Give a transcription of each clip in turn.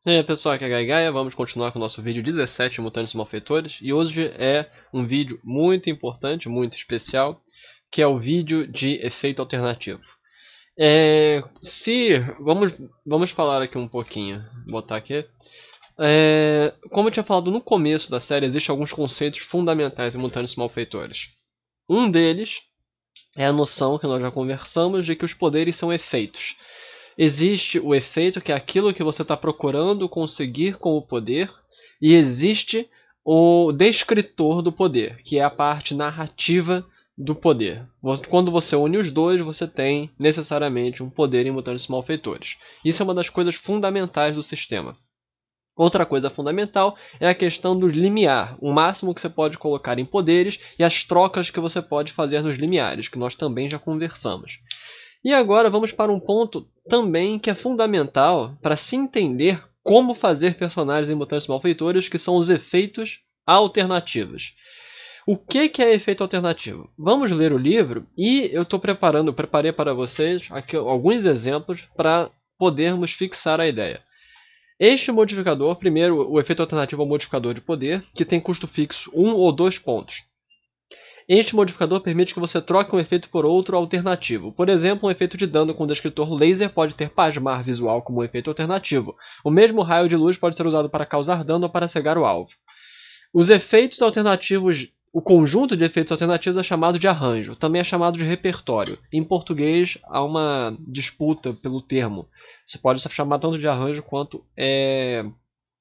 E aí pessoal, aqui é a Gaia, vamos continuar com o nosso vídeo 17 Mutantes e Malfeitores. E hoje é um vídeo muito importante, muito especial, que é o vídeo de efeito alternativo. Vamos falar aqui um pouquinho, vou botar aqui. Como eu tinha falado no começo da série, existem alguns conceitos fundamentais em Mutantes e Malfeitores. Um deles é a noção que nós já conversamos de que os poderes são efeitos. Existe o efeito, que é aquilo que você está procurando conseguir com o poder, e existe o descritor do poder, que é a parte narrativa do poder. Quando você une os dois, você tem necessariamente um poder em Mutantes e Malfeitores. Isso é uma das coisas fundamentais do sistema. Outra coisa fundamental é a questão do limiar, o máximo que você pode colocar em poderes e as trocas que você pode fazer nos limiares, que nós também já conversamos. E agora vamos para um ponto também que é fundamental para se entender como fazer personagens em Mutantes e Malfeitores, que são os efeitos alternativos. O que é efeito alternativo? Vamos ler o livro e eu preparei para vocês aqui alguns exemplos para podermos fixar a ideia. Este modificador, primeiro, o efeito alternativo é um modificador de poder, que tem custo fixo 1 ou 2 pontos. Este modificador permite que você troque um efeito por outro alternativo. Por exemplo, um efeito de dano com o descritor laser pode ter pasmar visual como um efeito alternativo. O mesmo raio de luz pode ser usado para causar dano ou para cegar o alvo. Os efeitos alternativos, o conjunto de efeitos alternativos é chamado de arranjo, também é chamado de repertório. Em português há uma disputa pelo termo. Você pode ser chamado tanto de arranjo quanto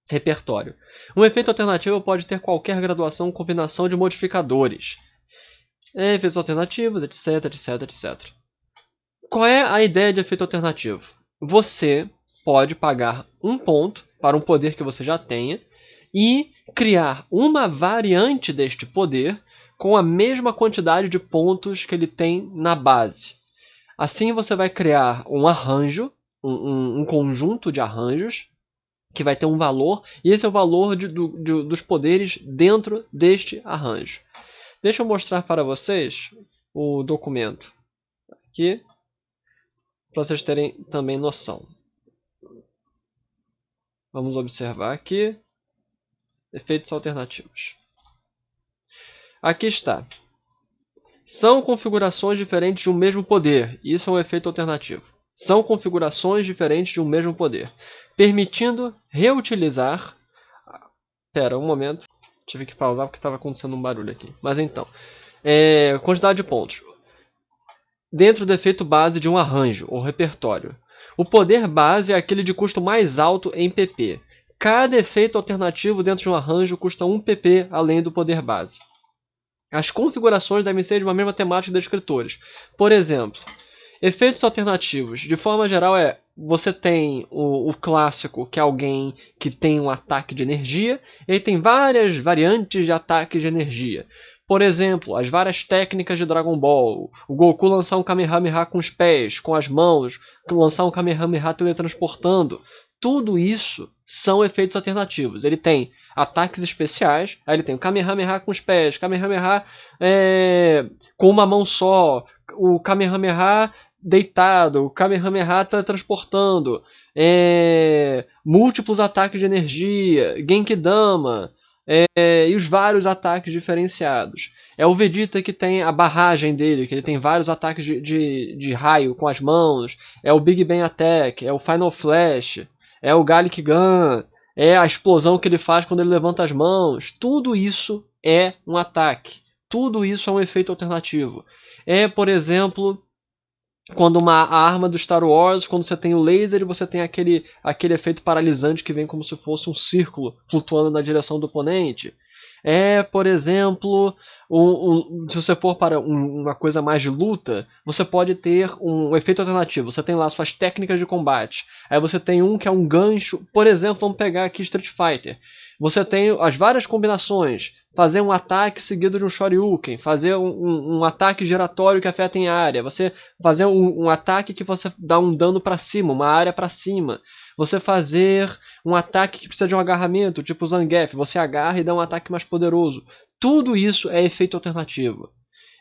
repertório. Um efeito alternativo pode ter qualquer graduação ou combinação de modificadores. Efeitos alternativos, etc, etc, etc. Qual é a ideia de efeito alternativo? Você pode pagar um ponto para um poder que você já tenha e criar uma variante deste poder com a mesma quantidade de pontos que ele tem na base. Assim você vai criar um arranjo, um conjunto de arranjos, que vai ter um valor, e esse é o valor dos poderes dentro deste arranjo. Deixa eu mostrar para vocês o documento aqui, para vocês terem também noção. Vamos observar aqui, efeitos alternativos. Aqui está. São configurações diferentes de um mesmo poder. Isso é um efeito alternativo. São configurações diferentes de um mesmo poder, permitindo reutilizar... Espera um momento. Tive que pausar porque estava acontecendo um barulho aqui. Mas então, quantidade de pontos. Dentro do efeito base de um arranjo, ou repertório. O poder base é aquele de custo mais alto em PP. Cada efeito alternativo dentro de um arranjo custa 1 PP além do poder base. As configurações devem ser de uma mesma temática de escritores. Por exemplo, efeitos alternativos. De forma geral você tem o clássico, que é alguém que tem um ataque de energia, e tem várias variantes de ataques de energia. Por exemplo, as várias técnicas de Dragon Ball. O Goku lançar um Kamehameha com os pés, com as mãos, lançar um Kamehameha teletransportando. Tudo isso são efeitos alternativos. Ele tem ataques especiais, aí ele tem o Kamehameha com os pés, Kamehameha com uma mão só, o Kamehameha deitado, o Kamehameha teletransportando, múltiplos ataques de energia, Genkidama, e os vários ataques diferenciados. É o Vegeta que tem a barragem dele, que ele tem vários ataques de raio com as mãos. É o Big Bang Attack, é o Final Flash, é o Gallic Gun, é a explosão que ele faz quando ele levanta as mãos. Tudo isso é um ataque. Tudo isso é um efeito alternativo. Por exemplo, quando a arma do Star Wars, quando você tem o laser e você tem aquele efeito paralisante que vem como se fosse um círculo flutuando na direção do oponente. Por exemplo, se você for para uma coisa mais de luta, você pode ter um efeito alternativo. Você tem lá suas técnicas de combate. Aí você tem um que é um gancho. Por exemplo, vamos pegar aqui Street Fighter. Você tem as várias combinações. Fazer um ataque seguido de um Shoryuken. Fazer um ataque giratório que afeta em área. Você fazer um ataque que você dá um dano para cima, uma área para cima. Você fazer um ataque que precisa de um agarramento, tipo o Zangief. Você agarra e dá um ataque mais poderoso. Tudo isso é efeito alternativo.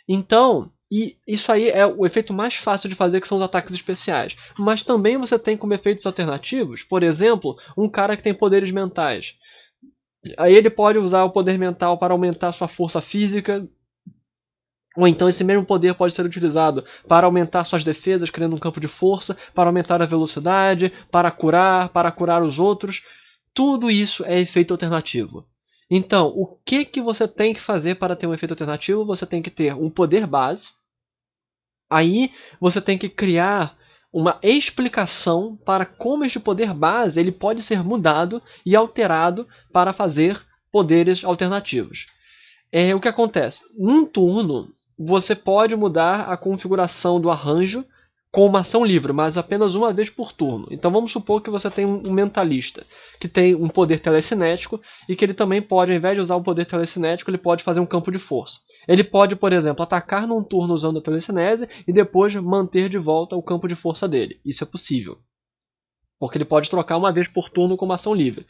Então, E isso aí é o efeito mais fácil de fazer, que são os ataques especiais. Mas também você tem como efeitos alternativos, por exemplo, um cara que tem poderes mentais. Aí ele pode usar o poder mental para aumentar sua força física, ou então esse mesmo poder pode ser utilizado para aumentar suas defesas, criando um campo de força, para aumentar a velocidade, para curar os outros. Tudo isso é efeito alternativo. Então, o que você tem que fazer para ter um efeito alternativo? Você tem que ter um poder base. Aí você tem que criar uma explicação para como este poder base ele pode ser mudado e alterado para fazer poderes alternativos. O que acontece? Num turno, você pode mudar a configuração do arranjo com uma ação livre, mas apenas uma vez por turno. Então vamos supor que você tem um mentalista, que tem um poder telecinético, e que ele também pode, ao invés de usar o poder telecinético, ele pode fazer um campo de força. Ele pode, por exemplo, atacar num turno usando a telecinese e depois manter de volta o campo de força dele. Isso é possível. Porque ele pode trocar uma vez por turno com uma ação livre.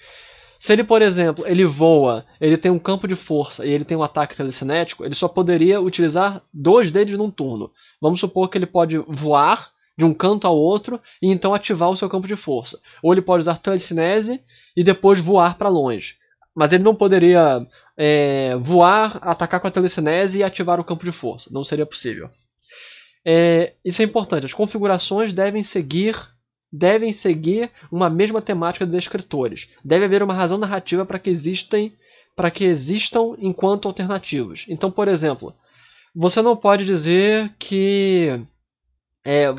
Se ele, por exemplo, ele voa, ele tem um campo de força e ele tem um ataque telecinético, ele só poderia utilizar 2 deles num turno. Vamos supor que ele pode voar de um canto ao outro e então ativar o seu campo de força. Ou ele pode usar telecinese e depois voar para longe. Mas ele não poderia voar, atacar com a telecinese e ativar o campo de força. Não seria possível. Isso é importante. As configurações devem seguir uma mesma temática de descritores. Deve haver uma razão narrativa para que existam enquanto alternativos. Então, por exemplo, você não pode dizer que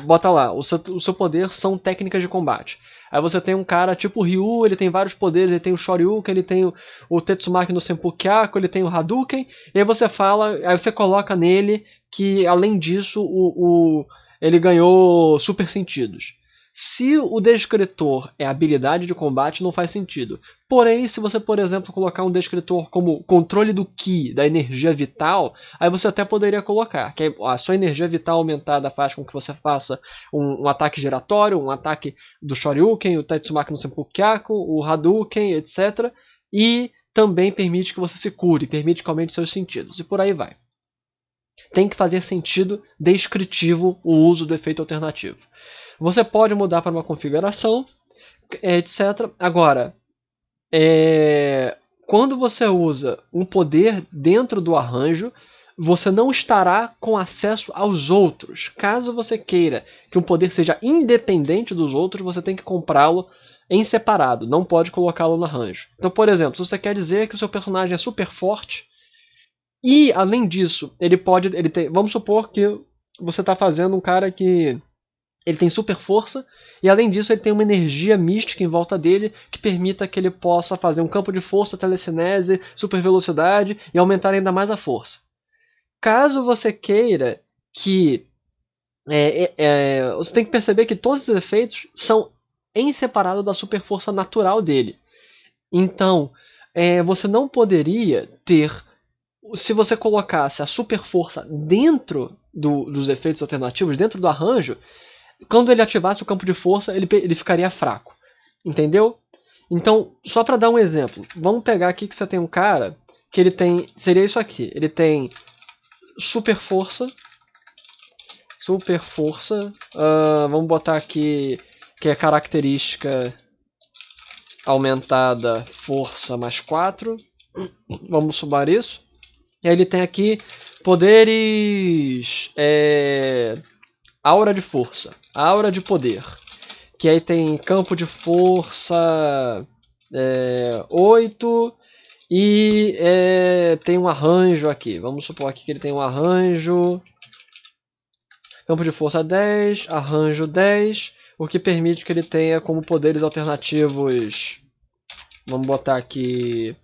bota lá, o seu poder são técnicas de combate. Aí você tem um cara tipo Ryu, ele tem vários poderes, ele tem o Shoryuken, ele tem o Tetsumaki no Senpukyaku, ele tem o Hadouken, e aí você coloca nele que, além disso, ele ganhou super sentidos. Se o descritor é habilidade de combate, não faz sentido. Porém, se você, por exemplo, colocar um descritor como controle do Ki, da energia vital, aí você até poderia colocar que a sua energia vital aumentada faz com que você faça um ataque giratório, um ataque do Shoryuken, o Tatsumaki no Senpukyaku, o Hadouken, etc. E também permite que você se cure, permite que aumente seus sentidos, e por aí vai. Tem que fazer sentido descritivo o uso do efeito alternativo. Você pode mudar para uma configuração, etc. Agora, quando você usa um poder dentro do arranjo, você não estará com acesso aos outros. Caso você queira que um poder seja independente dos outros, você tem que comprá-lo em separado, não pode colocá-lo no arranjo. Então, por exemplo, se você quer dizer que o seu personagem é super forte, e além disso, vamos supor que você está fazendo um cara que ele tem super força, e além disso ele tem uma energia mística em volta dele que permita que ele possa fazer um campo de força, telecinese, super velocidade e aumentar ainda mais a força. Caso você queira que... você tem que perceber que todos os efeitos são em separado da super força natural dele. Então, você não poderia ter... Se você colocasse a super força dentro dos efeitos alternativos, dentro do arranjo, quando ele ativasse o campo de força, ele ficaria fraco. Entendeu? Então, só para dar um exemplo, vamos pegar aqui que você tem um cara que ele tem... Seria isso aqui. Ele tem super força. Vamos botar aqui que é característica aumentada força mais 4. Vamos somar isso. E aí ele tem aqui poderes... aura de força, aura de poder, que aí tem campo de força 8 e tem um arranjo aqui. Vamos supor aqui que ele tem um arranjo, campo de força 10, arranjo 10, o que permite que ele tenha como poderes alternativos, vamos botar aqui,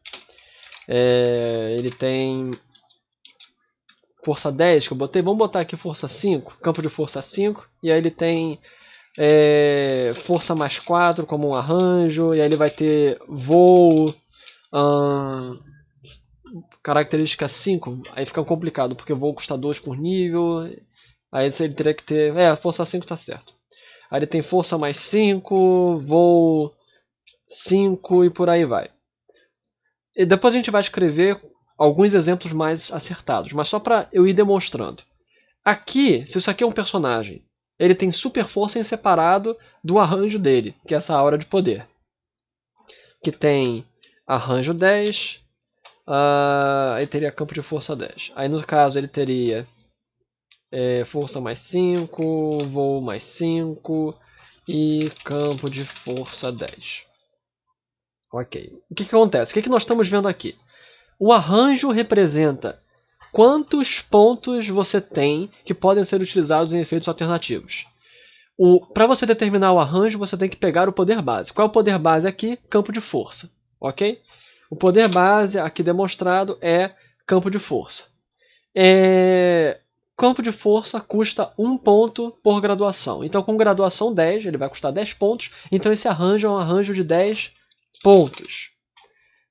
ele tem força 10 que eu botei, vamos botar aqui força 5, campo de força 5, e aí ele tem força mais 4 como um arranjo, e aí ele vai ter voo, característica 5, aí fica complicado, porque voo custa 2 por nível, aí ele teria que ter, força 5 tá certo. Aí ele tem força mais 5, voo 5 e por aí vai. E depois a gente vai escrever alguns exemplos mais acertados, mas só para eu ir demonstrando. Aqui, se isso aqui é um personagem, ele tem super força em separado do arranjo dele, que é essa aura de poder. Que tem arranjo 10, ele teria campo de força 10. Aí no caso ele teria força mais 5, voo mais 5 e campo de força 10. Ok. O que acontece? O que nós estamos vendo aqui? O arranjo representa quantos pontos você tem que podem ser utilizados em efeitos alternativos. Para você determinar o arranjo, você tem que pegar o poder base. Qual é o poder base aqui? Campo de força. Ok? O poder base aqui demonstrado é campo de força. Campo de força custa 1 ponto por graduação. Então, com graduação 10, ele vai custar 10 pontos. Então, esse arranjo é um arranjo de 10 pontos.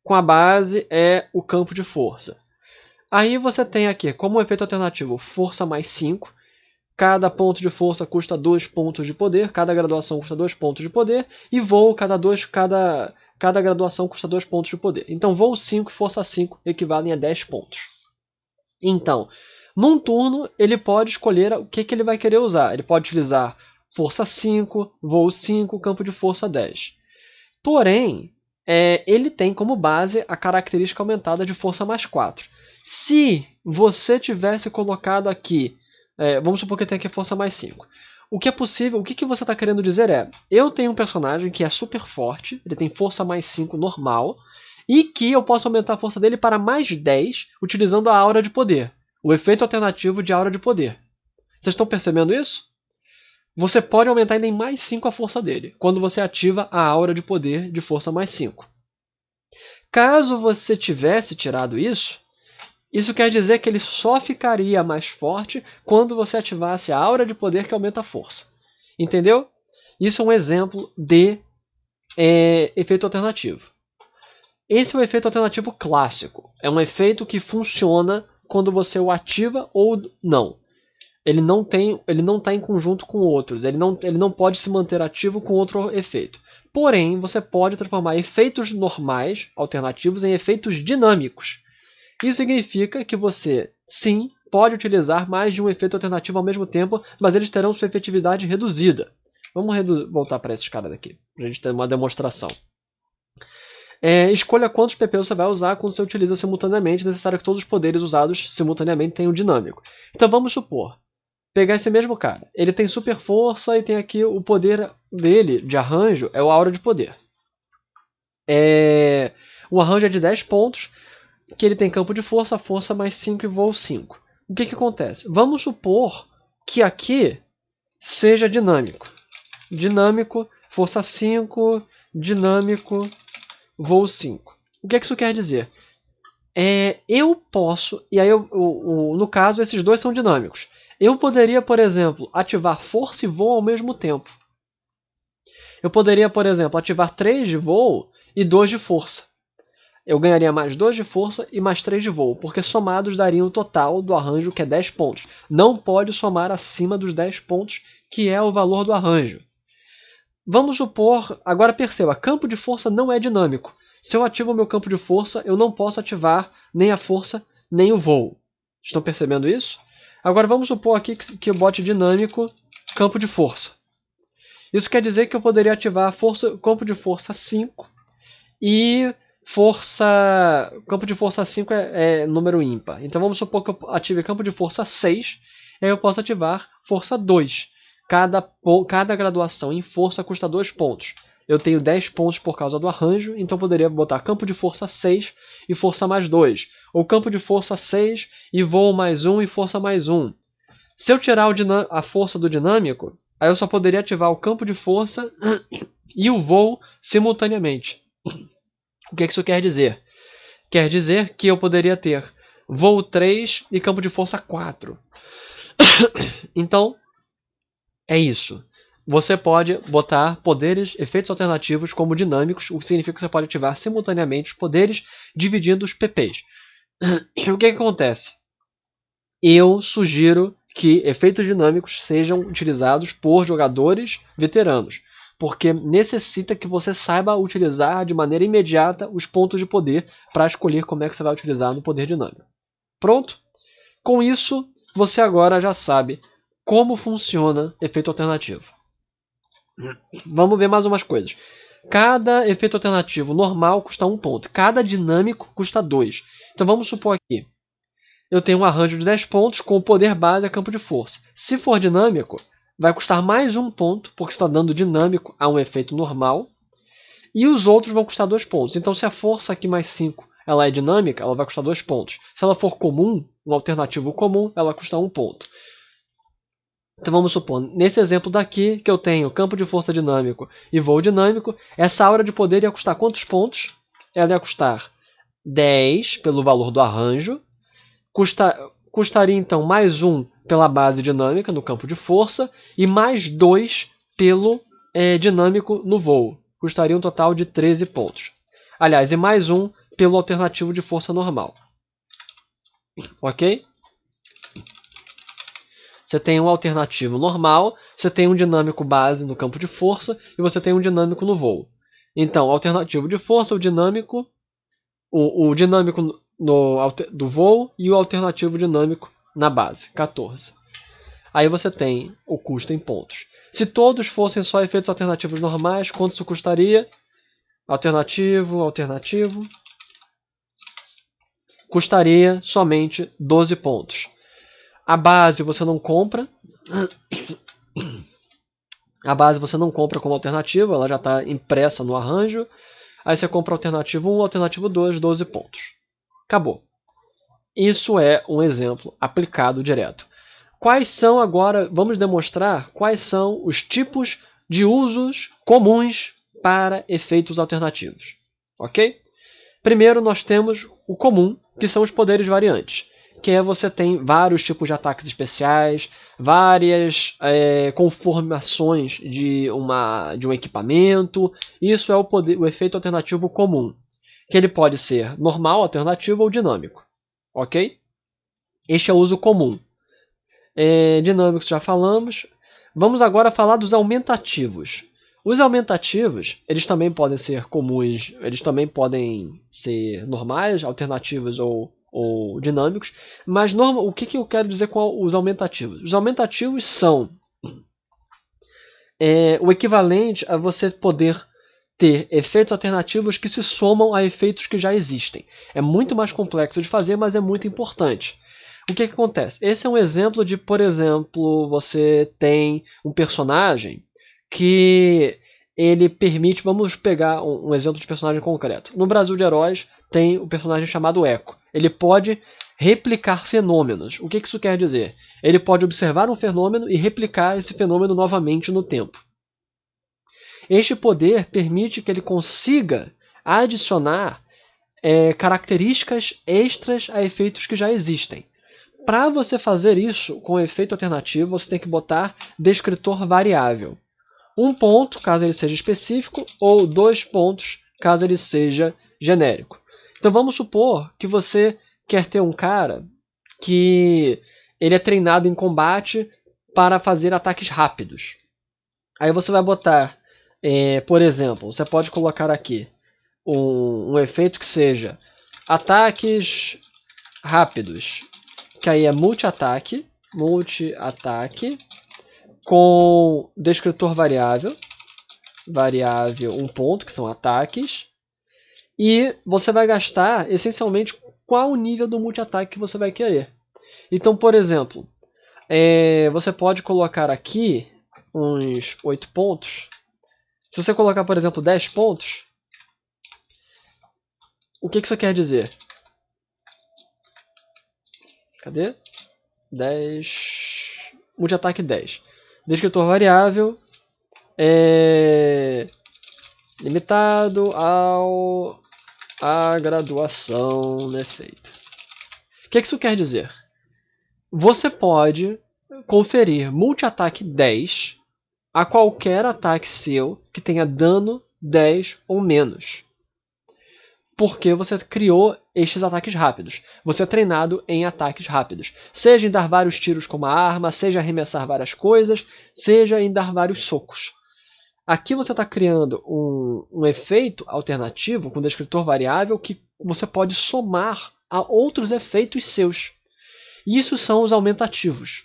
Com a base é o campo de força. Aí você tem aqui, como efeito alternativo, força mais 5. Cada ponto de força custa 2 pontos de poder. Cada graduação custa 2 pontos de poder. E voo, cada graduação custa 2 pontos de poder. Então, voo 5 e força 5 equivalem a 10 pontos. Então, num turno, ele pode escolher o que ele vai querer usar. Ele pode utilizar força 5, voo 5, campo de força 10. Porém, ele tem como base a característica aumentada de força mais 4. Se você tivesse colocado aqui, vamos supor que tem aqui força mais 5. O que é possível, o que você está querendo dizer é, eu tenho um personagem que é super forte, ele tem força mais 5 normal, e que eu posso aumentar a força dele para mais 10 utilizando a aura de poder. O efeito alternativo de aura de poder. Vocês estão percebendo isso? Você pode aumentar ainda em mais 5 a força dele, quando você ativa a aura de poder de força mais 5. Caso você tivesse tirado isso quer dizer que ele só ficaria mais forte quando você ativasse a aura de poder que aumenta a força. Entendeu? Isso é um exemplo de efeito alternativo. Esse é o efeito alternativo clássico. É um efeito que funciona quando você o ativa ou não. Ele não está em conjunto com outros. Ele não pode se manter ativo com outro efeito. Porém, você pode transformar efeitos normais, alternativos, em efeitos dinâmicos. Isso significa que você, sim, pode utilizar mais de um efeito alternativo ao mesmo tempo, mas eles terão sua efetividade reduzida. Vamos voltar para esses caras aqui, para a gente ter uma demonstração. Escolha quantos PPs você vai usar quando você utiliza simultaneamente. É necessário que todos os poderes usados simultaneamente tenham dinâmico. Então vamos supor, pegar esse mesmo cara. Ele tem super força e tem aqui o poder dele de arranjo, é o aura de poder. O arranjo é de 10 pontos, que ele tem campo de força, força mais 5 e voo 5. O que acontece? Vamos supor que aqui seja dinâmico. Dinâmico, força 5, dinâmico, voo 5. O que isso quer dizer? Eu posso, e aí no caso esses dois são dinâmicos. Eu poderia, por exemplo, ativar força e voo ao mesmo tempo. Eu poderia, por exemplo, ativar 3 de voo e 2 de força. Eu ganharia mais 2 de força e mais 3 de voo, porque somados dariam o total do arranjo, que é 10 pontos. Não pode somar acima dos 10 pontos, que é o valor do arranjo. Vamos supor, agora perceba, campo de força não é dinâmico. Se eu ativo o meu campo de força, eu não posso ativar nem a força, nem o voo. Estão percebendo isso? Agora vamos supor aqui que eu bote dinâmico campo de força. Isso quer dizer que eu poderia ativar campo de força 5 e campo de força 5 é número ímpar. Então vamos supor que eu ative campo de força 6, e aí eu posso ativar força 2. Cada graduação em força custa 2 pontos. Eu tenho 10 pontos por causa do arranjo, então eu poderia botar campo de força 6 e força mais 2. Ou campo de força 6 e voo mais 1 e força mais 1. Se eu tirar a força do dinâmico, aí eu só poderia ativar o campo de força e o voo simultaneamente. O que isso quer dizer? Quer dizer que eu poderia ter voo 3 e campo de força 4. Então, é isso. Você pode botar efeitos alternativos como dinâmicos, o que significa que você pode ativar simultaneamente os poderes dividindo os PPs. O que acontece? Eu sugiro que efeitos dinâmicos sejam utilizados por jogadores veteranos, porque necessita que você saiba utilizar de maneira imediata os pontos de poder para escolher como é que você vai utilizar no poder dinâmico. Pronto? Com isso, você agora já sabe como funciona efeito alternativo. Vamos ver mais umas coisas. Cada efeito alternativo normal custa 1 ponto. Cada dinâmico custa 2. Então vamos supor aqui. Eu tenho um arranjo de 10 pontos com o poder base a campo de força. Se for dinâmico, vai custar mais 1 ponto, porque está dando dinâmico a um efeito normal. E os outros vão custar 2 pontos. Então se a força aqui mais 5 ela é dinâmica, ela vai custar 2 pontos. Se ela for comum, um alternativo comum, ela custa 1 ponto. Então vamos supor, nesse exemplo daqui, que eu tenho campo de força dinâmico e voo dinâmico, essa aura de poder ia custar quantos pontos? Ela ia custar 10 pelo valor do arranjo, custaria então mais 1 pela base dinâmica no campo de força e mais 2 pelo dinâmico no voo. Custaria um total de 13 pontos. Aliás, e mais 1 pelo alternativo de força normal. Ok? Você tem um alternativo normal, você tem um dinâmico base no campo de força e você tem um dinâmico no voo. Então, alternativo de força, o dinâmico do voo e o alternativo dinâmico na base, 14. Aí você tem o custo em pontos. Se todos fossem só efeitos alternativos normais, quanto isso custaria? Alternativo. Custaria somente 12 pontos. A base você não compra. A base você não compra como alternativa, ela já está impressa no arranjo. Aí você compra alternativo 1, alternativo 2, 12 pontos. Acabou. Isso é um exemplo aplicado direto. Quais são agora, vamos demonstrar quais são os tipos de usos comuns para efeitos alternativos. Ok? Primeiro nós temos o comum, que são os poderes variantes. Que é você tem vários tipos de ataques especiais, várias conformações de um equipamento. Isso é o efeito alternativo comum, que ele pode ser normal, alternativo ou dinâmico. Ok? Este é o uso comum. Dinâmicos já falamos. Vamos agora falar dos aumentativos. Os aumentativos, eles também podem ser comuns, eles também podem ser normais, alternativos ou dinâmicos, mas o que eu quero dizer com os aumentativos? Os aumentativos são o equivalente a você poder ter efeitos alternativos que se somam a efeitos que já existem. É muito mais complexo de fazer, mas é muito importante. O que acontece? Esse é um exemplo de, por exemplo, você tem um personagem que ele permite, vamos pegar um exemplo de personagem concreto. No Brasil de Heróis tem o personagem chamado Echo. Ele pode replicar fenômenos. O que isso quer dizer? Ele pode observar um fenômeno e replicar esse fenômeno novamente no tempo. Este poder permite que ele consiga adicionar características extras a efeitos que já existem. Para você fazer isso com efeito alternativo, você tem que botar descritor variável. 1 ponto, caso ele seja específico, ou 2 pontos, caso ele seja genérico. Então vamos supor que você quer ter um cara que ele é treinado em combate para fazer ataques rápidos. Aí você vai botar, por exemplo, você pode colocar aqui um efeito que seja ataques rápidos, que aí é multi-ataque com descritor variável 1 ponto, que são ataques, e você vai gastar essencialmente qual o nível do multi-ataque que você vai querer. Então, por exemplo, você pode colocar aqui uns 8 pontos. Se você colocar, por exemplo, 10 pontos, o que isso quer dizer? Cadê? 10. Multi-ataque 10. Descritor variável limitado à graduação no efeito. O que isso quer dizer? Você pode conferir multi-ataque 10 a qualquer ataque seu que tenha dano 10 ou menos. Porque você criou estes ataques rápidos. Você é treinado em ataques rápidos. Seja em dar vários tiros com uma arma, seja arremessar várias coisas, seja em dar vários socos. Aqui você está criando um efeito alternativo com descritor variável que você pode somar a outros efeitos seus. Isso são os aumentativos.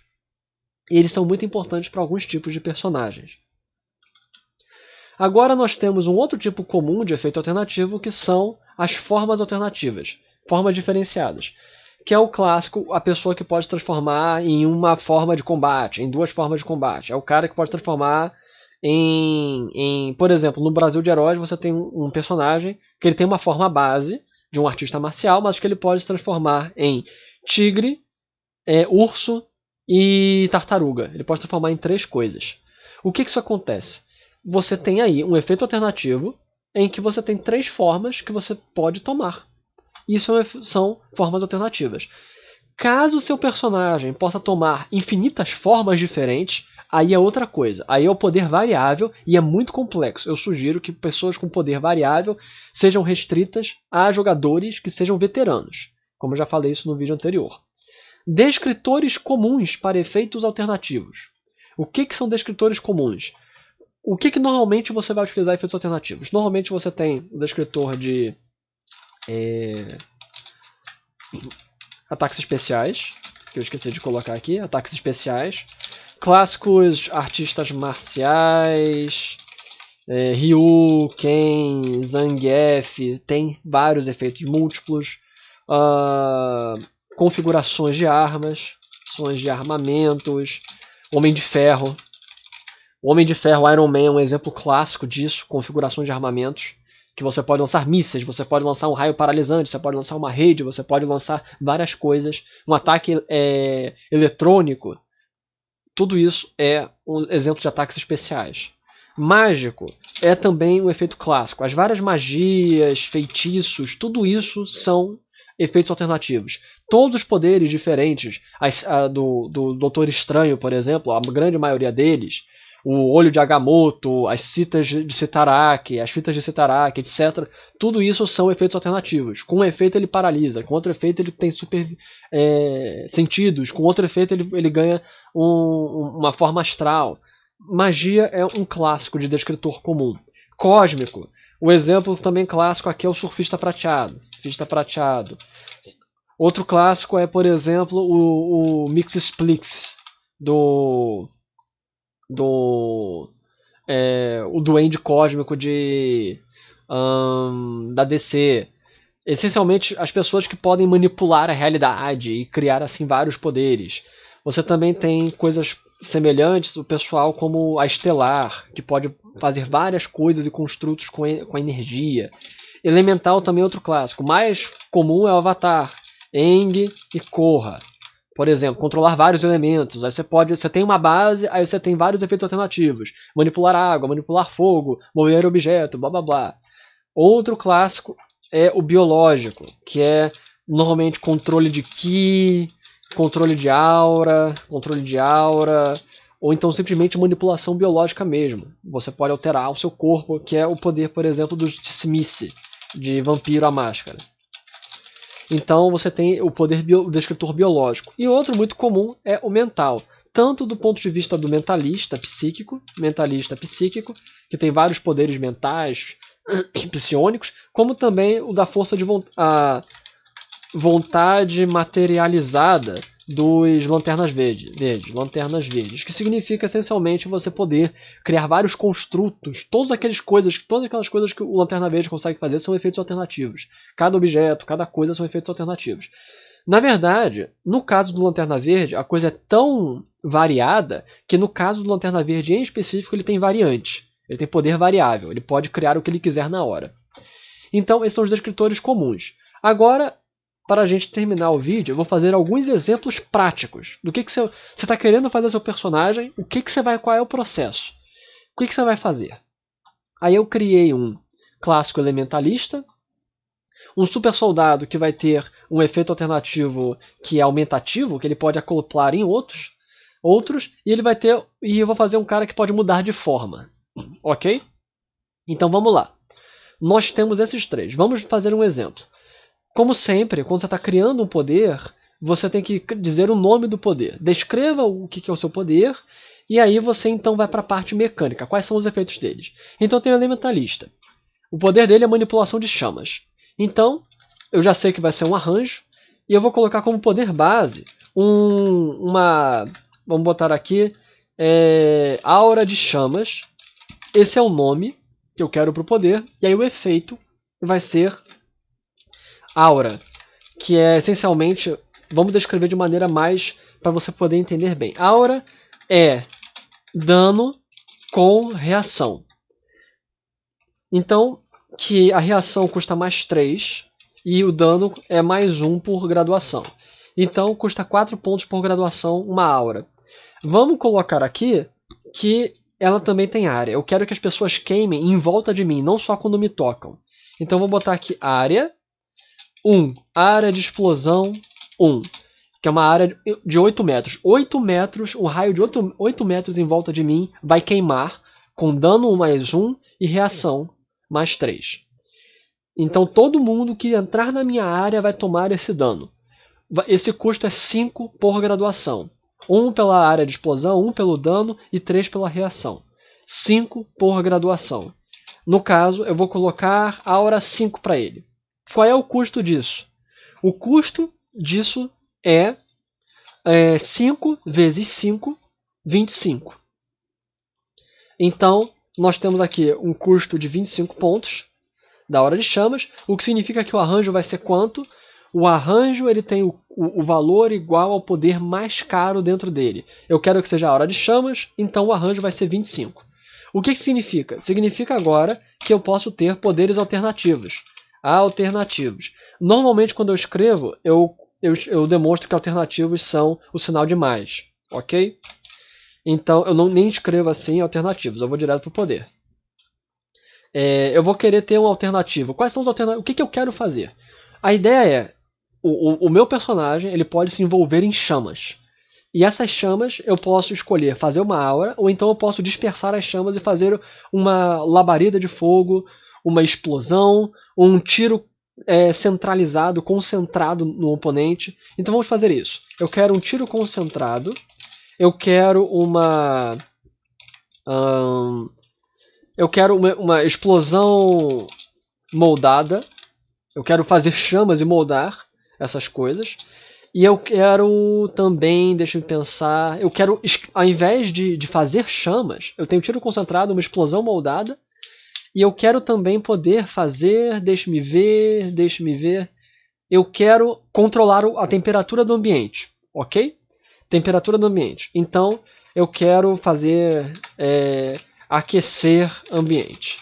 E eles são muito importantes para alguns tipos de personagens. Agora nós temos um outro tipo comum de efeito alternativo, que são as formas alternativas, formas diferenciadas, que é o clássico, a pessoa que pode transformar em uma forma de combate, em duas formas de combate. É o cara que pode transformar por exemplo, no Brasil de Heróis você tem um personagem que ele tem uma forma base de um artista marcial, mas que ele pode se transformar em tigre, urso e tartaruga. Ele pode se transformar em 3 coisas. O que isso acontece? Você tem aí um efeito alternativo em que você tem 3 formas que você pode tomar. Isso são formas alternativas. Caso o seu personagem possa tomar infinitas formas diferentes, aí é outra coisa. Aí é o poder variável e é muito complexo. Eu sugiro que pessoas com poder variável sejam restritas a jogadores que sejam veteranos, como eu já falei isso no vídeo anterior. Descritores comuns para efeitos alternativos. O que são descritores comuns? O que normalmente você vai utilizar efeitos alternativos? Normalmente você tem o descritor de ataques especiais, que eu esqueci de colocar aqui, ataques especiais. Clássicos artistas marciais, Ryu, Ken, Zangief, tem vários efeitos múltiplos. Configurações de armas, ações de armamentos, Homem de Ferro. O Homem de Ferro, Iron Man é um exemplo clássico disso, configurações de armamentos, que você pode lançar mísseis, você pode lançar um raio paralisante, você pode lançar uma rede, você pode lançar várias coisas, um ataque eletrônico. Tudo isso é um exemplo de ataques especiais. Mágico é também um efeito clássico. As várias magias, feitiços, tudo isso são efeitos alternativos. Todos os poderes diferentes do Doutor Estranho, por exemplo, a grande maioria deles, o olho de Agamotto, as citas de Citaraki, as fitas de Citaraki, etc. Tudo isso são efeitos alternativos. Com um efeito ele paralisa, com outro efeito ele tem super sentidos, com outro efeito ele ganha uma forma astral. Magia é um clássico de descritor comum. Cósmico. O exemplo também clássico aqui é o surfista prateado. Outro clássico é, por exemplo, o Mxyzptlk o Duende Cósmico da DC. Essencialmente, as pessoas que podem manipular a realidade e criar assim vários poderes. Você também tem coisas semelhantes, o pessoal como a Estelar, que pode fazer várias coisas e construtos com a energia. Elemental também é outro clássico. O mais comum é o Avatar, Aang e Korra. Por exemplo, controlar vários elementos. Aí você tem uma base, aí você tem vários efeitos alternativos. Manipular água, manipular fogo, mover objeto, blá blá blá. Outro clássico é o biológico, que é normalmente controle de Ki, controle de aura, ou então simplesmente manipulação biológica mesmo. Você pode alterar o seu corpo, que é o poder, por exemplo, do Tissimice, de Vampiro à Máscara. Então você tem o poder do descritor biológico. E outro muito comum é o mental. Tanto do ponto de vista do mentalista psíquico, que tem vários poderes mentais, psionicos, como também o da força de vontade materializada dos Lanternas Verdes, que significa essencialmente você poder criar vários construtos, todas aquelas coisas que o Lanterna Verde consegue fazer são efeitos alternativos. Cada objeto, cada coisa são efeitos alternativos. Na verdade, no caso do Lanterna Verde, a coisa é tão variada que no caso do Lanterna Verde em específico ele tem variante. Ele tem poder variável, ele pode criar o que ele quiser na hora. Então, esses são os descritores comuns. Agora, para a gente terminar o vídeo, eu vou fazer alguns exemplos práticos do que você está querendo fazer seu personagem, qual é o processo, o que você vai fazer. Aí eu criei um clássico elementalista, um super soldado que vai ter um efeito alternativo que é aumentativo, que ele pode acoplar em outros, e eu vou fazer um cara que pode mudar de forma, ok? Então vamos lá. Nós temos esses 3. Vamos fazer um exemplo. Como sempre, quando você está criando um poder, você tem que dizer o nome do poder. Descreva o que é o seu poder, e aí você então vai para a parte mecânica. Quais são os efeitos deles? Então tem o elementalista. O poder dele é manipulação de chamas. Então, eu já sei que vai ser um arranjo, e eu vou colocar como poder base vamos botar aqui, aura de chamas. Esse é o nome que eu quero para o poder. E aí o efeito vai ser aura, que é essencialmente, vamos descrever de maneira mais para você poder entender bem. Aura é dano com reação. Então, que a reação custa mais 3 e o dano é mais 1 por graduação. Então, custa 4 pontos por graduação uma aura. Vamos colocar aqui que ela também tem área. Eu quero que as pessoas queimem em volta de mim, não só quando me tocam. Então, vou botar aqui área 1. Área de explosão 1. Que é uma área de 8 metros. 8 metros, um raio de 8 metros em volta de mim vai queimar com dano mais 1 e reação mais 3. Então todo mundo que entrar na minha área vai tomar esse dano. Esse custo é 5 por graduação. 1 pela área de explosão, 1 pelo dano e 3 pela reação. 5 por graduação. No caso, eu vou colocar aura 5 para ele. Qual é o custo disso? O custo disso é 5 vezes 5, 25. Então, nós temos aqui um custo de 25 pontos da hora de chamas, o que significa que o arranjo vai ser quanto? O arranjo ele tem o valor igual ao poder mais caro dentro dele. Eu quero que seja a hora de chamas, então o arranjo vai ser 25. O que significa? Significa agora que eu posso ter poderes alternativos. Alternativos. Normalmente, quando eu escrevo, eu demonstro que alternativos são o sinal de mais, ok? Então, eu nem escrevo assim alternativos, eu vou direto para o poder. Eu vou querer ter uma alternativa. Quais são os alternativos? O que eu quero fazer? A ideia é, o meu personagem ele pode se envolver em chamas. E essas chamas eu posso escolher fazer uma aura, ou então eu posso dispersar as chamas e fazer uma labareda de fogo, uma explosão, ou um tiro centralizado, concentrado no oponente. Então vamos fazer isso. Eu quero um tiro concentrado. Eu quero uma explosão moldada. Eu quero fazer chamas e moldar essas coisas. E eu quero também, deixa eu pensar, eu quero, ao invés de fazer chamas, eu tenho tiro concentrado, uma explosão moldada. E eu quero também poder fazer, deixa-me ver, eu quero controlar a temperatura do ambiente, ok? Temperatura do ambiente. Então, eu quero fazer aquecer ambiente.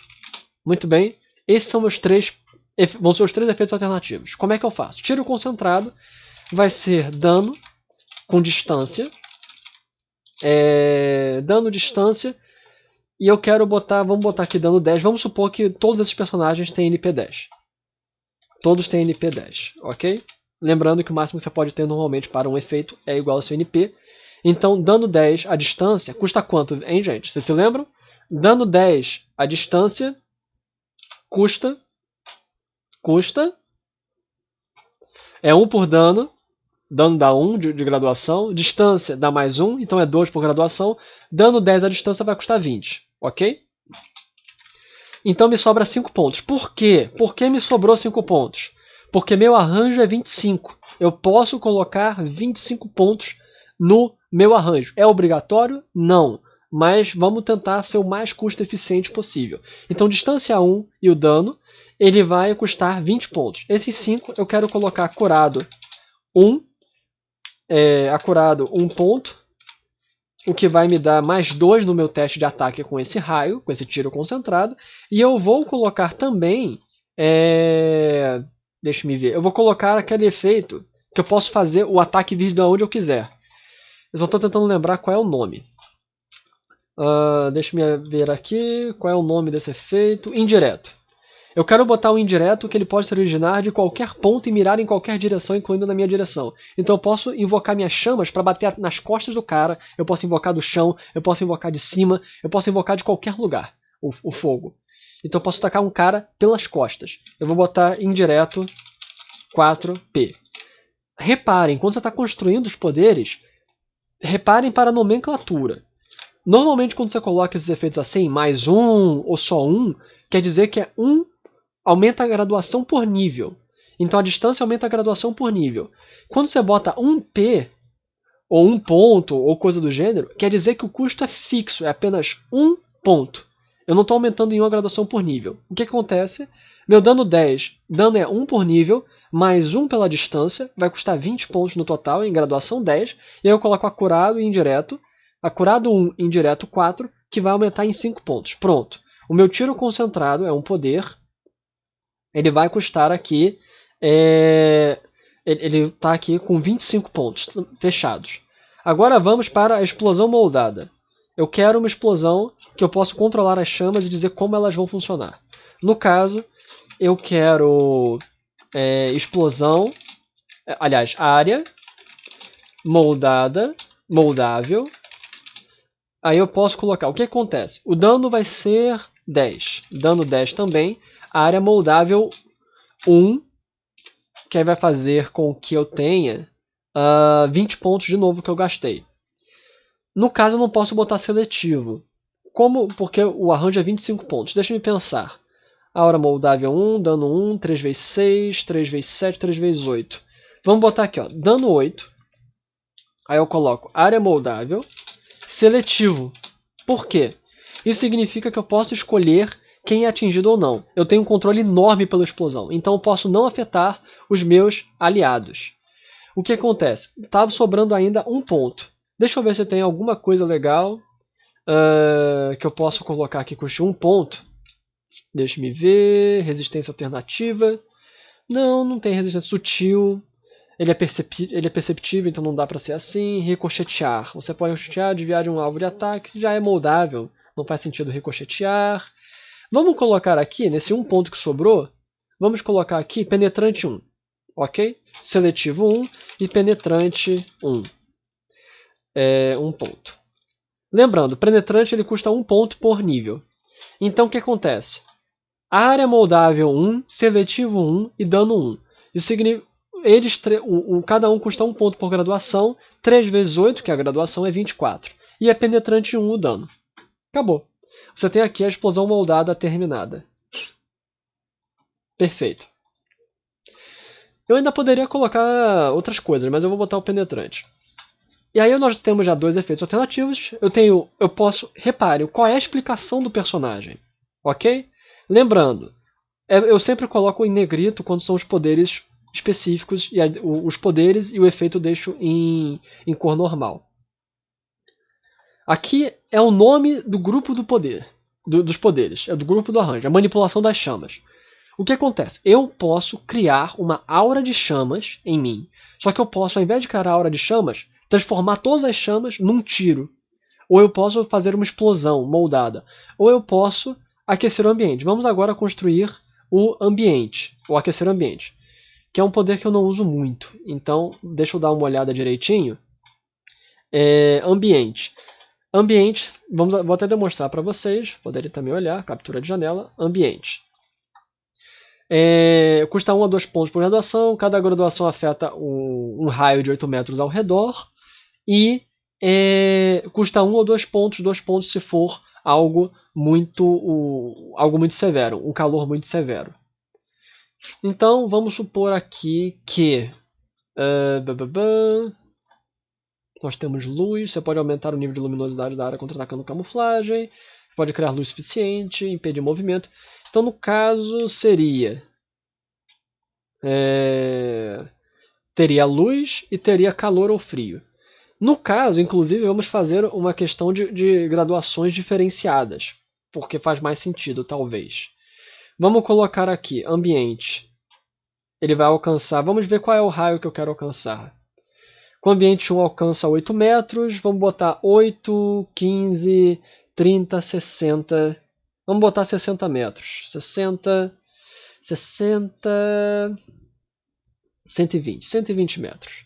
Muito bem. Esses são vão ser os 3 efeitos alternativos. Como é que eu faço? Tiro concentrado vai ser dano com distância. Dano distância. E eu quero vamos botar aqui dano 10. Vamos supor que todos esses personagens têm NP 10. Todos têm NP 10, ok? Lembrando que o máximo que você pode ter normalmente para um efeito é igual ao seu NP. Então, dano 10 à distância custa quanto, hein, gente? Vocês se lembram? Dano 10 à distância custa 1 por dano. Dano dá 1 de graduação. Distância dá mais 1, então é 2 por graduação. Dano 10 à distância vai custar 20, ok? Então me sobra 5 pontos. Por quê? Por que me sobrou 5 pontos? Porque meu arranjo é 25. Eu posso colocar 25 pontos no meu arranjo. É obrigatório? Não. Mas vamos tentar ser o mais custo eficiente possível. Então, distância 1 e o dano, ele vai custar 20 pontos. Esses 5 eu quero colocar curado 1. Acurado 1 ponto. O que vai me dar mais 2 no meu teste de ataque com esse raio, com esse tiro concentrado. E eu vou colocar também... deixa-me ver. Eu vou colocar aquele efeito que eu posso fazer o ataque vir de onde eu quiser. Eu só estou tentando lembrar qual é o nome. Deixa-me ver aqui. Qual é o nome desse efeito? Indireto. Eu quero botar um indireto que ele pode se originar de qualquer ponto e mirar em qualquer direção, incluindo na minha direção. Então eu posso invocar minhas chamas para bater nas costas do cara, eu posso invocar do chão, eu posso invocar de cima, eu posso invocar de qualquer lugar o fogo. Então eu posso atacar um cara pelas costas. Eu vou botar indireto 4P. Reparem, quando você está construindo os poderes, reparem para a nomenclatura. Normalmente quando você coloca esses efeitos assim, mais 1 ou só 1, quer dizer que é 1 aumenta a graduação por nível. Então a distância aumenta a graduação por nível. Quando você bota 1P, ou 1 ponto, ou coisa do gênero, quer dizer que o custo é fixo, é apenas 1 ponto. Eu não estou aumentando em uma graduação por nível. O que acontece? Meu dano 10, dano é 1 por nível, mais 1 pela distância, vai custar 20 pontos no total, em graduação 10, e aí eu coloco acurado e indireto, acurado 1, indireto 4, que vai aumentar em 5 pontos. Pronto. O meu tiro concentrado é um poder, ele vai custar aqui, ele está aqui com 25 pontos fechados. Agora vamos para a explosão moldada. Eu quero uma explosão que eu possa controlar as chamas e dizer como elas vão funcionar. No caso, eu quero explosão, aliás, área moldada, moldável. Aí eu posso colocar, o que acontece? O dano vai ser 10, dano 10 também, a área moldável 1, que aí vai fazer com que eu tenha 20 pontos de novo que eu gastei. No caso, eu não posso botar seletivo. Como? Porque o arranjo é 25 pontos. Deixa eu pensar. A aura moldável 1, dano 1, 3 vezes 6, 3 vezes 7, 3 vezes 8. Vamos botar aqui, ó, dano 8. Aí eu coloco área moldável, seletivo. Por quê? Isso significa que eu posso escolher quem é atingido ou não. Eu tenho um controle enorme pela explosão, então eu posso não afetar os meus aliados. O que acontece? Estava sobrando ainda um ponto. Deixa eu ver se tem alguma coisa legal que eu posso colocar aqui, custe um ponto. Deixa me ver. Resistência alternativa. Não tem resistência sutil. Ele é perceptível, então não dá para ser assim. Ricochetear. Você pode ricochetear, desviar de um alvo de ataque. Já é moldável. Não faz sentido ricochetear. Vamos colocar aqui, nesse um ponto que sobrou, vamos colocar aqui penetrante 1. Ok? Seletivo 1 e penetrante 1. Um ponto. Lembrando, penetrante ele custa 1 ponto por nível. Então o que acontece? Área moldável 1, seletivo 1 e dano 1. Isso significa cada um custa 1 ponto por graduação. 3 vezes 8, que é a graduação, é 24. E é penetrante 1 o dano. Acabou. Você tem aqui a explosão moldada terminada. Perfeito. Eu ainda poderia colocar outras coisas, mas eu vou botar o penetrante. E aí nós temos já dois efeitos alternativos. Eu posso, repare, qual é a explicação do personagem, ok? Lembrando, eu sempre coloco em negrito quando são os poderes específicos, e os poderes e o efeito eu deixo em cor normal. Aqui é o nome do grupo do poder, dos poderes, é do grupo do arranjo, a manipulação das chamas. O que acontece? Eu posso criar uma aura de chamas em mim, só que eu posso, ao invés de criar a aura de chamas, transformar todas as chamas num tiro. Ou eu posso fazer uma explosão moldada. Ou eu posso aquecer o ambiente. Vamos agora construir o ambiente, ou aquecer o ambiente, que é um poder que eu não uso muito. Então, deixa eu dar uma olhada direitinho. Ambiente. Ambiente, vou até demonstrar para vocês, poderem também olhar, captura de janela, ambiente. Custa 1 a 2 pontos por graduação, cada graduação afeta um raio de 8 metros ao redor, e custa 1 ou 2 pontos se for algo muito severo, um calor muito severo. Então, vamos supor aqui que nós temos luz, você pode aumentar o nível de luminosidade da área contra-atacando camuflagem, pode criar luz suficiente, impedir movimento. Então, no caso, seria... teria luz e teria calor ou frio. No caso, inclusive, vamos fazer uma questão de graduações diferenciadas, porque faz mais sentido, talvez. Vamos colocar aqui, ambiente. Ele vai alcançar... Vamos ver qual é o raio que eu quero alcançar. Com o ambiente 1 alcança 8 metros, vamos botar 8, 15, 30, 60... Vamos botar 60 metros. 60... 120 metros.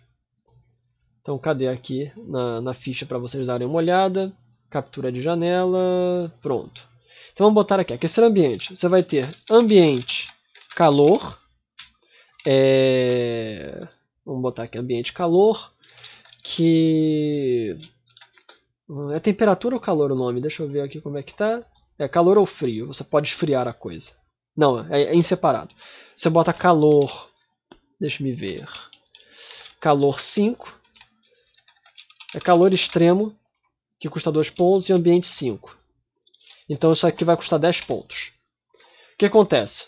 Então, cadê aqui na ficha para vocês darem uma olhada? Captura de janela, pronto. Então, vamos botar aqui, aquecer ambiente. Você vai ter ambiente calor. Vamos botar aqui ambiente calor, que... É temperatura ou calor o nome? Deixa eu ver aqui como é que tá. É calor ou frio, você pode esfriar a coisa. Não, é em separado. Você bota calor, deixa me ver, calor 5. É calor extremo, que custa 2 pontos, e ambiente 5. Então isso aqui vai custar 10 pontos. O que acontece?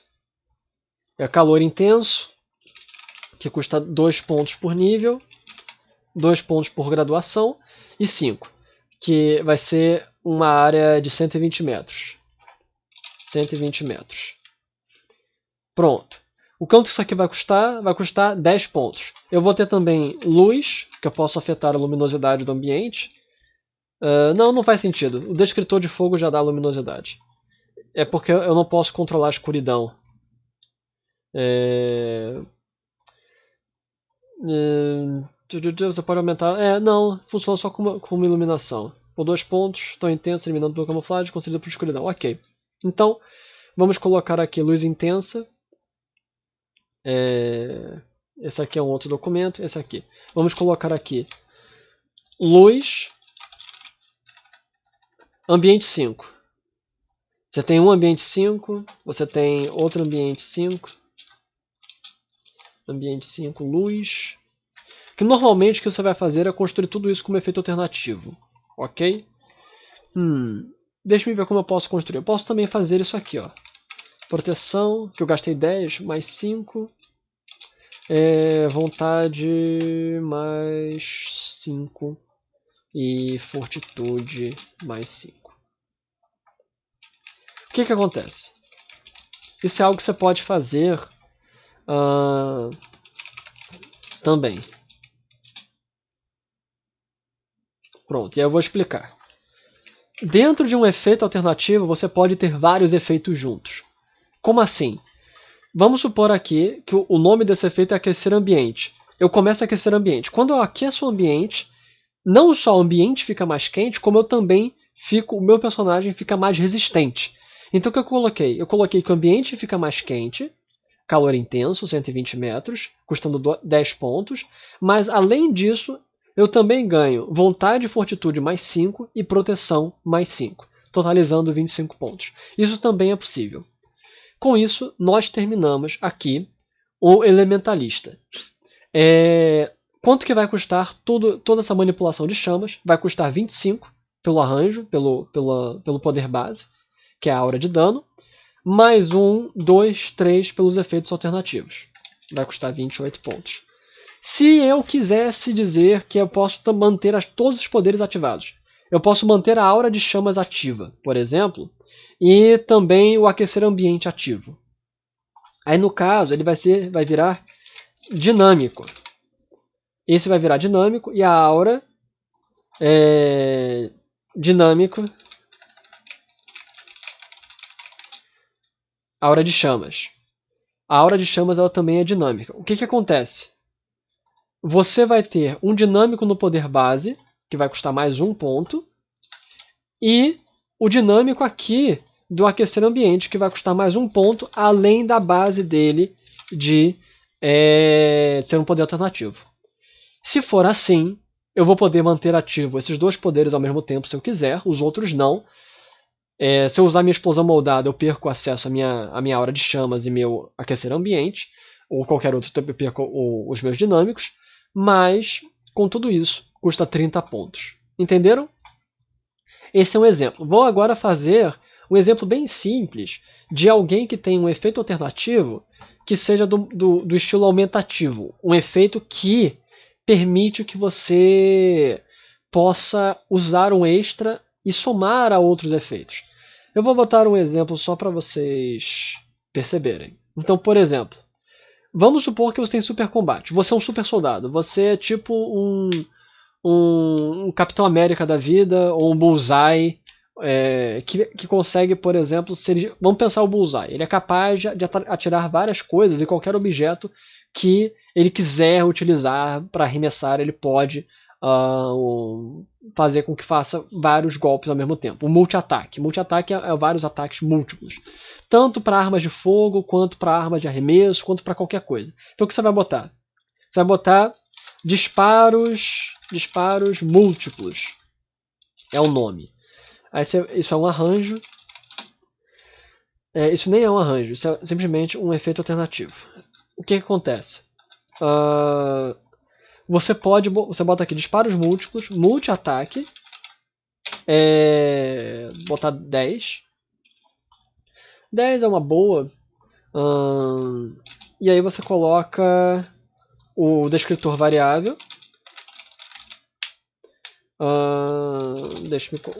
É calor intenso, que custa 2 pontos por nível, 2 pontos por graduação, e 5, que vai ser uma área de 120 metros. 120 metros. Pronto. O quanto isso aqui vai custar? Vai custar 10 pontos. Eu vou ter também luz, que eu posso afetar a luminosidade do ambiente. Não faz sentido. O descritor de fogo já dá luminosidade. É porque eu não posso controlar a escuridão. Você pode aumentar... não, funciona só com uma iluminação. Por 2 pontos, tão intenso, eliminando pela camuflagem, concedida por escuridão. Ok. Então, vamos colocar aqui luz intensa. Esse aqui é um outro documento, esse aqui. Vamos colocar aqui luz, ambiente 5. Você tem um ambiente 5, você tem outro ambiente 5. Ambiente 5, luz. Que normalmente o que você vai fazer é construir tudo isso como efeito alternativo. Ok? Deixa eu ver como eu posso construir. Eu posso também fazer isso aqui, ó. Proteção, que eu gastei 10, mais 5. Vontade, mais 5. E fortitude, mais 5. O que acontece? Isso é algo que você pode fazer também. Pronto, e aí eu vou explicar. Dentro de um efeito alternativo, você pode ter vários efeitos juntos. Como assim? Vamos supor aqui que o nome desse efeito é aquecer ambiente. Eu começo a aquecer ambiente. Quando eu aqueço o ambiente, não só o ambiente fica mais quente, como eu também o meu personagem fica mais resistente. Então o que eu coloquei? Eu coloquei que o ambiente fica mais quente, calor intenso, 120 metros, custando 10 pontos, mas além disso, eu também ganho vontade e fortitude mais 5 e proteção mais 5, totalizando 25 pontos. Isso também é possível. Com isso, nós terminamos aqui o Elementalista. Quanto que vai custar toda essa manipulação de chamas? Vai custar 25 pelo arranjo, pelo poder base, que é a aura de dano, mais 1, 2, 3 pelos efeitos alternativos. Vai custar 28 pontos. Se eu quisesse dizer que eu posso manter todos os poderes ativados, eu posso manter a aura de chamas ativa, por exemplo, e também o aquecer ambiente ativo. Aí no caso ele vai virar dinâmico. Esse vai virar dinâmico e a aura dinâmico, aura de chamas. A aura de chamas ela também é dinâmica. O que acontece? Você vai ter um dinâmico no poder base, que vai custar mais 1 ponto, e o dinâmico aqui do aquecer ambiente, que vai custar mais 1 ponto, além da base dele de ser um poder alternativo. Se for assim, eu vou poder manter ativo esses dois poderes ao mesmo tempo se eu quiser, os outros não. Se eu usar minha explosão moldada, eu perco acesso à minha aura de chamas e meu aquecer ambiente, ou qualquer outro, eu perco os meus dinâmicos, mas com tudo isso, custa 30 pontos. Entenderam? Esse é um exemplo. Vou agora fazer um exemplo bem simples de alguém que tem um efeito alternativo que seja do estilo aumentativo. Um efeito que permite que você possa usar um extra e somar a outros efeitos. Eu vou botar um exemplo só para vocês perceberem. Então, por exemplo, vamos supor que você tem super combate. Você é um super soldado. Você é tipo um Capitão América da vida ou um Bullseye que consegue, por exemplo, vamos pensar o Bullseye. Ele é capaz de atirar várias coisas e qualquer objeto que ele quiser utilizar para arremessar, ele pode fazer com que faça vários golpes ao mesmo tempo. O multi-ataque. Multi-ataque é vários ataques múltiplos. Tanto para armas de fogo, quanto para armas de arremesso, quanto para qualquer coisa. Então o que você vai botar? Você vai botar disparos múltiplos. É o nome. Aí isso é um arranjo. Isso nem é um arranjo, isso é simplesmente um efeito alternativo. O que acontece? você bota aqui disparos múltiplos, multi-ataque, botar 10. 10 é uma boa. E aí você coloca o descritor variável.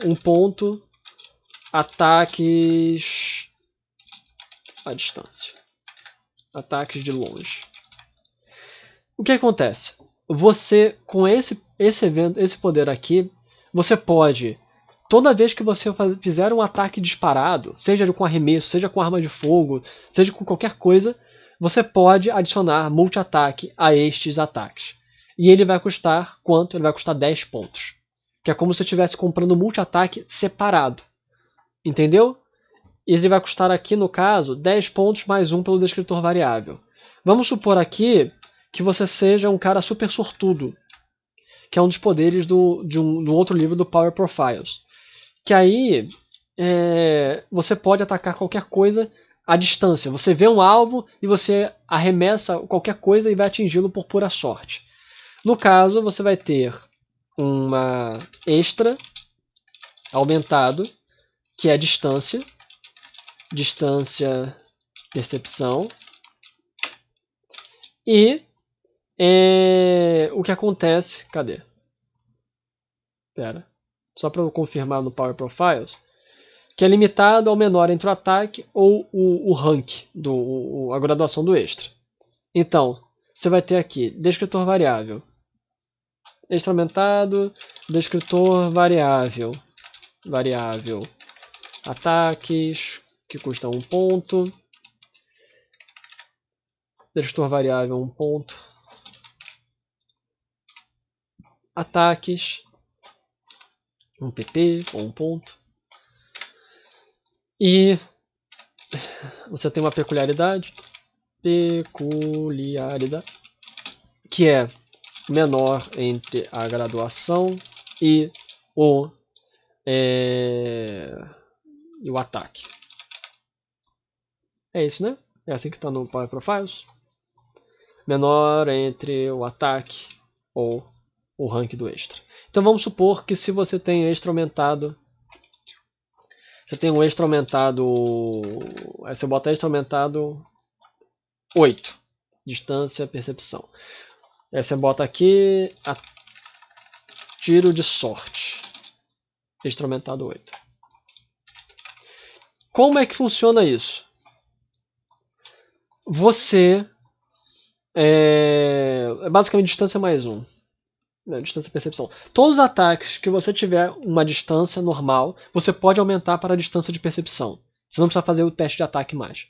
Um ponto. Ataques à distância. Ataques de longe. O que acontece? Você, com esse poder aqui, você pode, toda vez que você fizer um ataque disparado, seja com arremesso, seja com arma de fogo, seja com qualquer coisa, você pode adicionar multi-ataque a estes ataques. E ele vai custar quanto? Ele vai custar 10 pontos. Que é como se você estivesse comprando multi-ataque separado. Entendeu? Ele vai custar aqui, no caso, 10 pontos mais 1 pelo descritor variável. Vamos supor aqui que você seja um cara super sortudo, que é um dos poderes do outro livro do Power Profiles. Que aí você pode atacar qualquer coisa à distância. Você vê um alvo e você arremessa qualquer coisa e vai atingi-lo por pura sorte. No caso, você vai ter uma extra aumentado, que é a distância percepção, e o que acontece, cadê? Só para eu confirmar no Power Profiles, que é limitado ao menor entre o ataque ou o rank, a graduação do extra. Então, você vai ter aqui, descritor variável, extra aumentado, descritor variável, ataques, que custa 1 ponto, descritor variável 1 ponto, ataques, 1 pp ou 1 ponto, e você tem uma peculiaridade, que é menor entre a graduação e o ataque. É isso, né? É assim que está no Power Profiles. Menor entre o ataque ou o rank do extra. Então vamos supor que se você tem extra aumentado, você tem um extra aumentado, aí você bota extra aumentado 8, distância, percepção. Aí você bota aqui tiro de sorte, extra aumentado 8. Como é que funciona isso? Você basicamente distância mais 1. Distância percepção. Todos os ataques que você tiver uma distância normal, você pode aumentar para a distância de percepção. Você não precisa fazer o teste de ataque mais.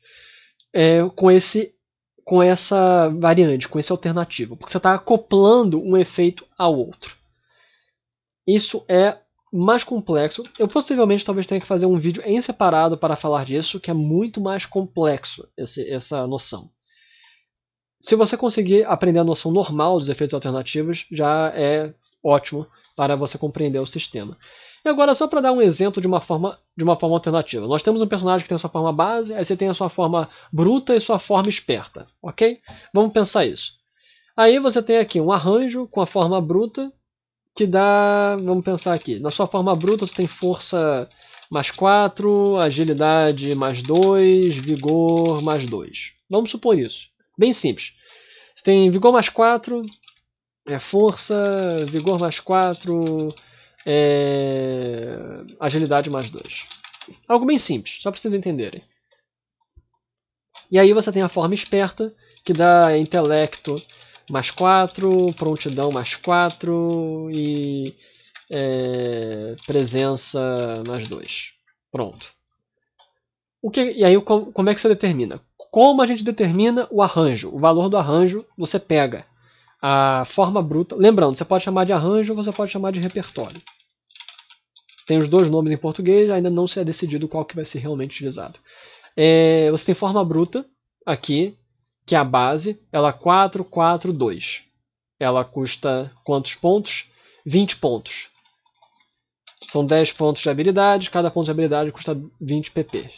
Com essa variante, com esse alternativo. Porque você está acoplando um efeito ao outro. Isso é mais complexo. Eu possivelmente talvez tenha que fazer um vídeo em separado para falar disso, que é muito mais complexo essa noção. Se você conseguir aprender a noção normal dos efeitos alternativos, já é ótimo para você compreender o sistema. E agora, só para dar um exemplo de uma forma alternativa. Nós temos um personagem que tem a sua forma base, aí você tem a sua forma bruta e sua forma esperta, ok? Vamos pensar isso. Aí você tem aqui um arranjo com a forma bruta, que dá, vamos pensar aqui, na sua forma bruta você tem força mais 4, agilidade mais 2, vigor mais 2. Vamos supor isso. Bem simples. Você tem vigor mais 4, força, vigor mais 4, agilidade mais 2. Algo bem simples, só para vocês entenderem. E aí você tem a forma esperta, que dá intelecto mais 4, prontidão mais 4 e presença mais 2. Pronto. E aí como é que você determina? Como a gente determina o arranjo? O valor do arranjo, você pega a forma bruta. Lembrando, você pode chamar de arranjo ou você pode chamar de repertório. Tem os dois nomes em português, ainda não se é decidido qual que vai ser realmente utilizado. Você tem forma bruta aqui, que é a base, ela 4, 4, 2. Ela custa quantos pontos? 20 pontos. São 10 pontos de habilidade, cada ponto de habilidade custa 20 pp.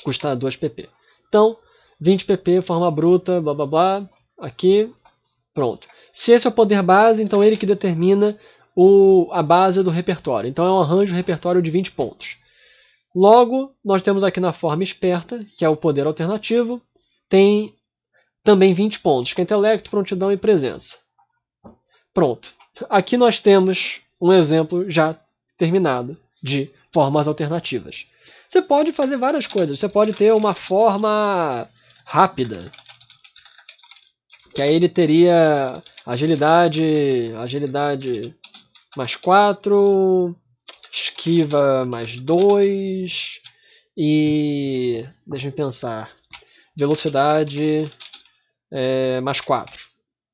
Custa 2 pp. Então, 20 pp, forma bruta, blá blá blá, aqui, pronto. Se esse é o poder base, então ele que determina a base do repertório. Então é um arranjo repertório de 20 pontos. Logo, nós temos aqui na forma esperta, que é o poder alternativo, tem também 20 pontos, que é intelecto, prontidão e presença. Pronto. Aqui nós temos um exemplo já terminado de formas alternativas. Você pode fazer várias coisas. Você pode ter uma forma rápida, que aí ele teria agilidade mais 4, esquiva mais 2 e, deixa eu pensar, velocidade mais 4.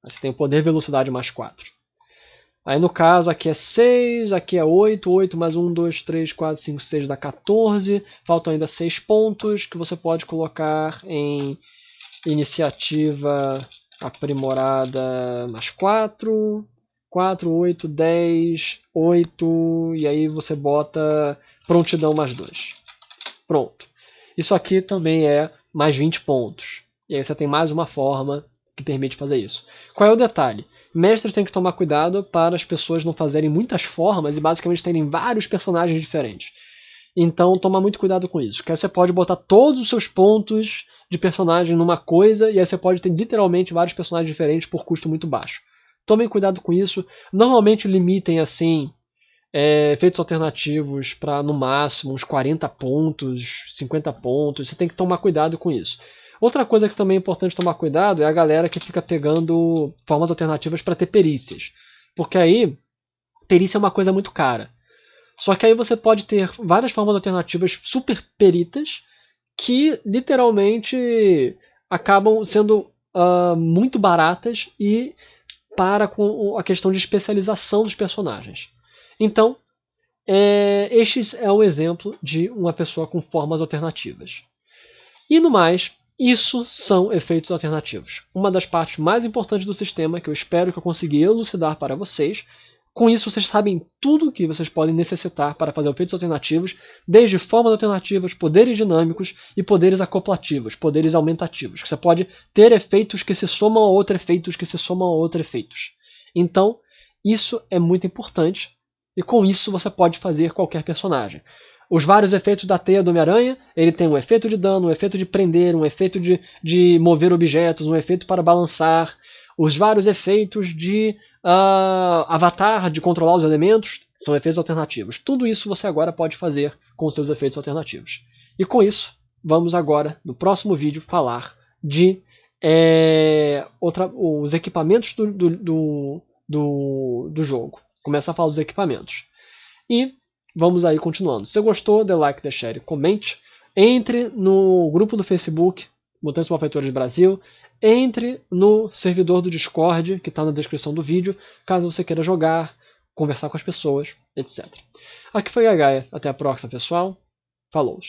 Aí você tem o poder velocidade mais 4. Aí no caso aqui é 6, aqui é 8, 8 mais 1, 2, 3, 4, 5, 6 dá 14. Faltam ainda 6 pontos que você pode colocar em iniciativa aprimorada mais 4, 4, 8, 10, 8, e aí você bota prontidão mais 2. Pronto. Isso aqui também é mais 20 pontos. E aí você tem mais uma forma que permite fazer isso. Qual é o detalhe? Mestres têm que tomar cuidado para as pessoas não fazerem muitas formas e basicamente terem vários personagens diferentes. Então toma muito cuidado com isso. Que aí você pode botar todos os seus pontos de personagem numa coisa e aí você pode ter literalmente vários personagens diferentes por custo muito baixo. Tomem cuidado com isso. Normalmente limitem assim efeitos alternativos para no máximo uns 40 pontos, 50 pontos. Você tem que tomar cuidado com isso. Outra coisa que também é importante tomar cuidado é a galera que fica pegando formas alternativas para ter perícias. Porque aí, perícia é uma coisa muito cara. Só que aí você pode ter várias formas alternativas super peritas que literalmente acabam sendo muito baratas e para com a questão de especialização dos personagens. Então, este é um exemplo de uma pessoa com formas alternativas. E no mais, isso são efeitos alternativos. Uma das partes mais importantes do sistema que eu espero que eu consiga elucidar para vocês. Com isso, vocês sabem tudo o que vocês podem necessitar para fazer efeitos alternativos, desde formas alternativas, poderes dinâmicos e poderes acoplativos, poderes aumentativos. Você pode ter efeitos que se somam a outros efeitos que se somam a outros efeitos. Então, isso é muito importante e com isso você pode fazer qualquer personagem. Os vários efeitos da teia do Homem-Aranha, ele tem um efeito de dano, um efeito de prender, um efeito de mover objetos, um efeito para balançar. Os vários efeitos de avatar, de controlar os elementos, são efeitos alternativos. Tudo isso você agora pode fazer com os seus efeitos alternativos. E com isso, vamos agora, no próximo vídeo, falar de os equipamentos do jogo. Começar a falar dos equipamentos. E vamos aí continuando. Se você gostou, dê like, dê share, comente. Entre no grupo do Facebook, Mutantes Malfeitores Brasil. Entre no servidor do Discord, que está na descrição do vídeo, caso você queira jogar, conversar com as pessoas, etc. Aqui foi a Gaia. Até a próxima, pessoal. Falou!